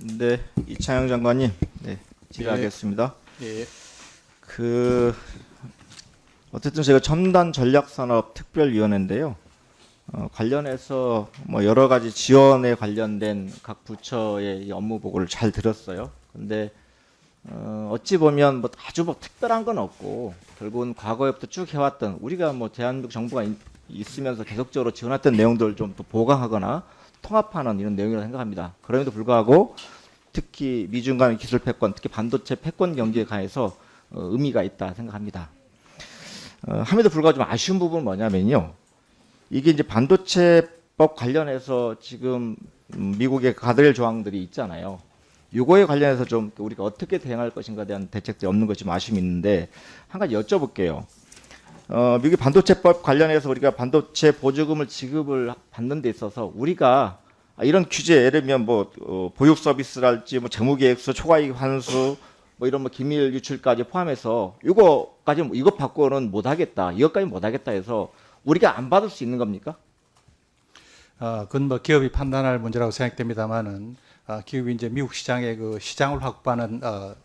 네, 이창영 장관님, 네, 질의하겠습니다. 예. 어쨌든 제가 첨단 전략산업 특별위원회인데요. 관련해서 뭐 여러 가지 지원에 관련된 각 부처의 이 업무 보고를 잘 들었어요. 근데 어찌 보면 뭐 아주 뭐 특별한 건 없고 결국은 과거에부터 쭉 해왔던 우리가 뭐 대한민국 정부가 있으면서 계속적으로 지원했던 내용들을 좀 또 보강하거나 통합하는 이런 내용이라고 생각합니다. 그럼에도 불구하고 특히 미중 간의 기술 패권, 특히 반도체 패권 경기에 관해서 의미가 있다 생각합니다. 함에도 불구하고 좀 아쉬운 부분은 뭐냐면요. 이게 이제 반도체법 관련해서 지금 미국의 가드레일 조항들이 있잖아요. 이거에 관련해서 좀 우리가 어떻게 대응할 것인가에 대한 대책들이 없는 것이 좀 아쉬움이 있는데 한 가지 여쭤볼게요. 미국의 반도체법 관련해서 우리가 반도체 보조금을 지급을 받는 데 있어서 우리가 이런 규제, 예를 들면 뭐 보육 서비스랄지 뭐 재무계획서, 초과이익 환수, 뭐 이런 뭐 기밀 유출까지 포함해서 이거까지 이것 받고는 못하겠다, 이것까지 못하겠다 해서 우리가 안 받을 수 있는 겁니까? 그건 뭐 기업이 판단할 문제라고 생각됩니다만은 기업이 이제 미국 시장에 그 시장을 확보하는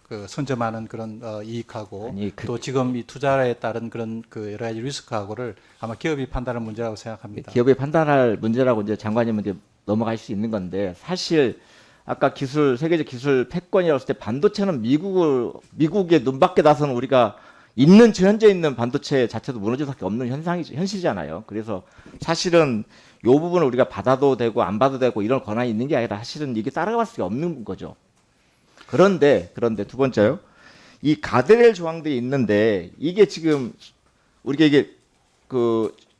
그 선점하는 그런 이익하고 또 지금 이 투자에 따른 그런 그 여러 가지 리스크하고를 아마 기업이 판단할 문제라고 생각합니다. 기업이 판단할 문제라고 이제 장관님은 이제 넘어갈 수 있는 건데 사실 아까 세계적 기술 패권이라고 했을 때 반도체는 미국의 눈밖에 나서는 우리가 현재 있는 반도체 자체도 무너질 수밖에 없는 현실이잖아요. 그래서 사실은 이 부분을 우리가 받아도 되고 안 받아도 되고 이런 권한이 있는 게 아니라 사실은 이게 따라갈 수가 없는 거죠. 그런데 두 번째요. 이 가드레일 조항들이 있는데 이게 지금 우리가 이게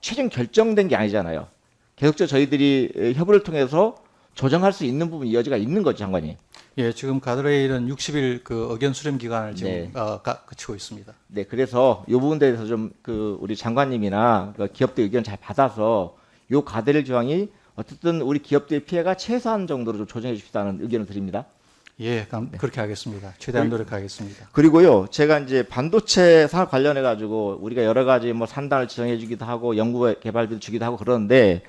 최종 결정된 게 아니잖아요. 계속적으로 저희들이 협의를 통해서 조정할 수 있는 부분 여지가 있는 거죠, 장관님. 예, 지금 가드레일은 60일 그 의견 수렴 기간을 지금 네. 거치고 있습니다. 네, 그래서 이 부분에 대해서 좀 우리 장관님이나 기업들 의견 잘 받아서 요 가드레일 조항이 어쨌든 우리 기업들의 피해가 최소한 정도로 좀 조정해 주시다는 의견을 드립니다. 예, 그렇게 하겠습니다. 최대한 노력하겠습니다. 그리고요, 제가 이제 반도체 산업 관련해 가지고 우리가 여러 가지 뭐 산단을 지정해 주기도 하고 연구 개발비를 주기도 하고 그러는데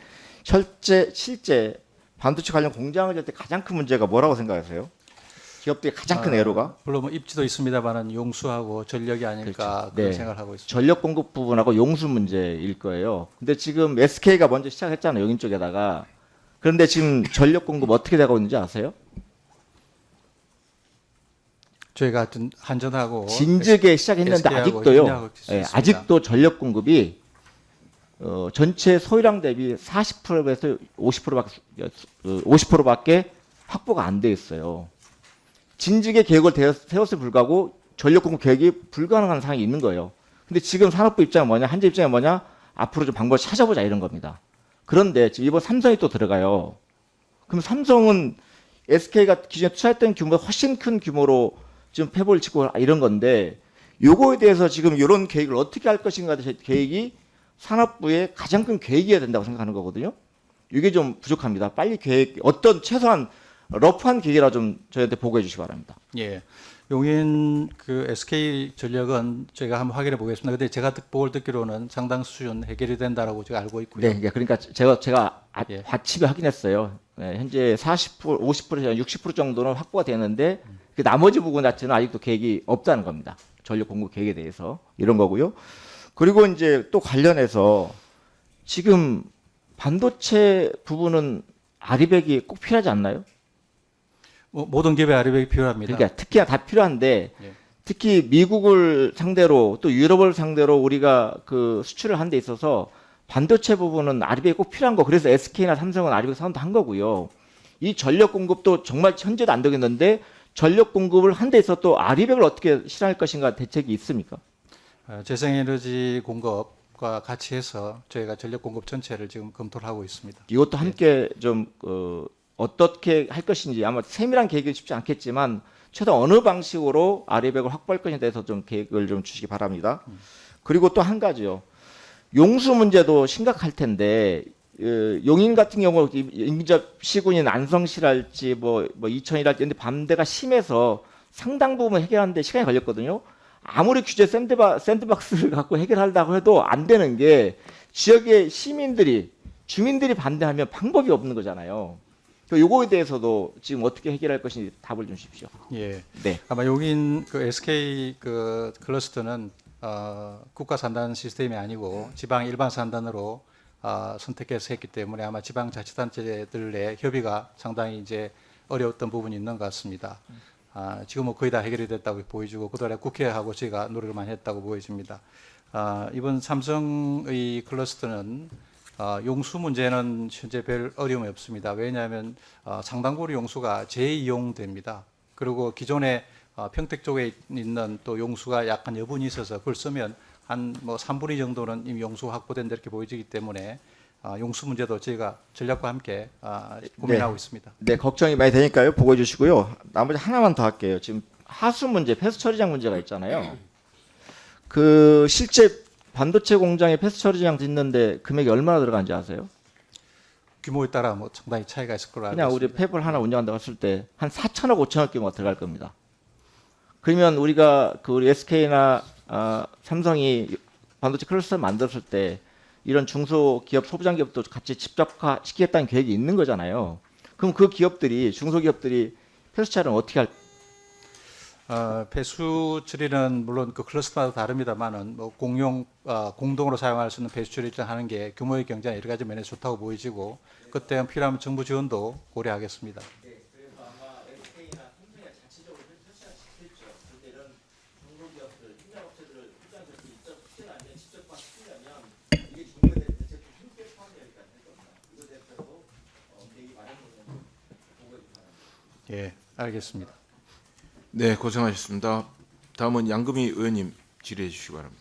실제 반도체 관련 공장을 열 때 가장 큰 문제가 뭐라고 생각하세요? 기업들의 가장 큰 애로가? 물론 뭐 입지도 있습니다만은 용수하고 전력이 아닐까 그런 네. 생각을 하고 있습니다. 전력 공급 부분하고 용수 문제일 거예요. 근데 지금 SK가 먼저 시작했잖아요, 용인 쪽에다가. 그런데 지금 전력 공급 어떻게 되고 있는지 아세요? 저희가 하여튼 한전하고 진즉에 시작했는데 SK하고 아직도요. 협력하고 예, 있습니다. 아직도 전력 공급이 전체 소유량 대비 40%에서 50%밖에 확보가 안 돼 있어요. 진즉에 계획을 세웠을 불구하고 전력 공급 계획이 불가능한 상황이 있는 거예요. 근데 지금 산업부 입장은 뭐냐, 한전 입장은 뭐냐, 앞으로 좀 방법을 찾아보자 이런 겁니다. 그런데 지금 이번 삼성이 또 들어가요. 그럼 삼성은 SK가 기존에 투자했던 규모보다 훨씬 큰 규모로 지금 패보를 치고 이런 건데 요거에 대해서 지금 이런 계획을 어떻게 할 것인가 계획이 산업부의 가장 큰 계획이어야 된다고 생각하는 거거든요. 이게 좀 부족합니다. 빨리 어떤 최소한 러프한 계획이라 좀 저희한테 보고해 주시기 바랍니다. 예. 용인 그 SK 전력은 저희가 한번 확인해 보겠습니다. 근데 제가 보고 듣기로는 상당 수준 해결이 된다라고 제가 알고 있고요. 네, 그러니까 제가 예. 아침에 확인했어요. 네, 현재 40%, 50%, 60% 정도는 확보가 되는데 그 나머지 부분 자체는 아직도 계획이 없다는 겁니다. 전력 공급 계획에 대해서 이런 거고요. 그리고 이제 또 관련해서 지금 반도체 부분은 아리백이 꼭 필요하지 않나요? 모든 기업의 아리백이 필요합니다. 그러니까 특히나 다 필요한데 예. 특히 미국을 상대로 또 유럽을 상대로 우리가 수출을 한 데 있어서 반도체 부분은 아리백이 꼭 필요한 거. 그래서 SK나 삼성은 아리백 사원도 한 거고요. 이 전력 공급도 정말 현재도 안 되겠는데 전력 공급을 한 데 있어서 또 아리백을 어떻게 실현할 것인가 대책이 있습니까? 재생에너지 공급과 같이 해서 저희가 전력 공급 전체를 지금 검토를 하고 있습니다. 이것도 함께 좀 어떻게 할 것인지 아마 세밀한 계획이 쉽지 않겠지만 최소 어느 방식으로 아리백을 확보할 것인지에 대해서 좀 계획을 좀 주시기 바랍니다. 그리고 또 한 가지요. 용수 문제도 심각할 텐데 용인 같은 경우 인접 시군인 안성시랄지 뭐 이천이랄지 근데 밤대가 심해서 상당 부분 해결하는데 시간이 걸렸거든요. 아무리 규제 샌드박스를 갖고 해결하려고 해도 안 되는 게 지역의 주민들이 반대하면 방법이 없는 거잖아요. 요거에 대해서도 지금 어떻게 해결할 것인지 답을 좀 주십시오. 예. 네. 아마 여긴 그 SK 그 클러스터는 국가 산단 시스템이 아니고 지방 일반 산단으로 선택해서 했기 때문에 아마 지방 자치단체들의 협의가 상당히 이제 어려웠던 부분이 있는 것 같습니다. 지금은 거의 다 해결이 됐다고 보여지고 그동안에 국회하고 저희가 노력을 많이 했다고 보여집니다. 이번 삼성의 클러스터는 용수 문제는 현재 별 어려움이 없습니다. 왜냐하면 상당고리 용수가 재이용됩니다. 그리고 기존에 평택 쪽에 있는 또 용수가 약간 여분이 있어서 그걸 쓰면 한 뭐 3분의 2 정도는 이미 용수 확보된다 이렇게 보여지기 때문에 용수 문제도 저희가 전략과 함께 고민하고 있습니다. 네, 걱정이 많이 되니까요. 보고해 주시고요. 나머지 하나만 더 할게요. 지금 하수 문제, 폐수 처리장 문제가 있잖아요. 그 실제 반도체 공장에 폐수 처리장 짓는데 금액이 얼마나 들어간지 아세요? 규모에 따라 뭐 상당히 차이가 있을 거라 알고 그냥 우리 있습니다. 폐부를 하나 운영한다고 했을 때 한 4천억, 5천억 규모가 들어갈 겁니다. 그러면 우리가 그 우리 SK나 삼성이 반도체 클러스터를 만들었을 때 이런 중소기업, 소부장 기업도 같이 집적화 시키겠다는 계획이 있는 거잖아요. 그럼 그 기업들이, 중소기업들이 폐수 처리는 어떻게 할? 배수 처리는 물론 그 클러스터마다 다릅니다만은 뭐 공동으로 사용할 수 있는 배수 처리를 하는 게 규모의 경제나 여러 가지 면에서 좋다고 보여지고 그때 필요하면 정부 지원도 고려하겠습니다. 그래서 아마 SK나 삼성이 자체적으로 폐수처리를 시킬죠. 근데 이런 중소기업들, 협력업체들을 입장에서 시키는 아니면 직접화 시키려면 이게 중요한 대책 힘께 포함되어야 할 겁니다. 이거에 대해서도 계획이 마련되는 보고해 주시기 바랍니다. 예, 알겠습니다. 네, 고생하셨습니다. 다음은 양금희 의원님 질의해 주시기 바랍니다.